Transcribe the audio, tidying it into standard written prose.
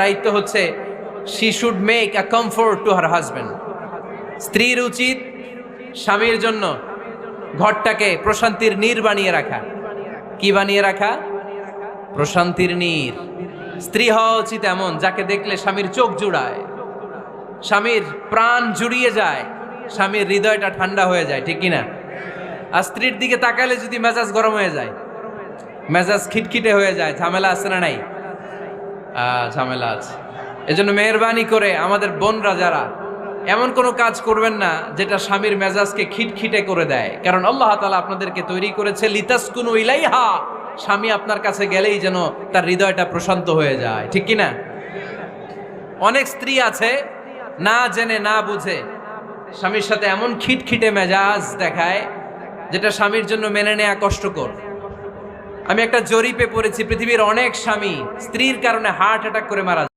দায়িত্ব হচ্ছে she should make a comfort to her husband. স্ত্রীর উচিত স্বামীর জন্য ঘরটাকে প্রশান্তির নীর বানিয়ে রাখা। কি বানিয়ে রাখা? প্রশান্তির নীর। স্ত্রী হওয়া উচিত এমন যাকে দেখলে স্বামীর চোখ জুড়ায়, স্বামীর প্রাণ জুড়িয়ে যায়, স্বামীর হৃদয়টা ঠান্ডা হয়ে যায়, ঠিক কিনা? আর স্ত্রীর দিকে তাকালে যদি মেজাজ গরম হয়ে যায়, মেজাজ খিটখিটে হয়ে যায়, ঝামেলা আছে না নাই? ঝামেলা আছে। এজন্য মেহরবানি করে আমাদের বোনরা যারা এমন কোনো কাজ করবেন না যেটা স্বামীর মেজাজকে খিটখিটে করে দেয়, কারণ আল্লাহ তাআলা আপনাদেরকে তৈরি করেছে লিতাসকুনু ইলাইহা, স্বামী আপনার কাছে গেলেই যেন তার হৃদয়টা প্রশান্ত হয়ে যায়, ঠিক কিনা? অনেক স্ত্রী আছে না জেনে না বুঝে স্বামীর সাথে এমন খিটখিটে মেজাজ দেখায় যেটা স্বামীর জন্য মেনে নেওয়া কষ্টকর। আমি একটা জরিপে পড়েছি, পৃথিবীর অনেক স্বামী স্ত্রীর কারণে হার্ট অ্যাটাক করে মারা যায়।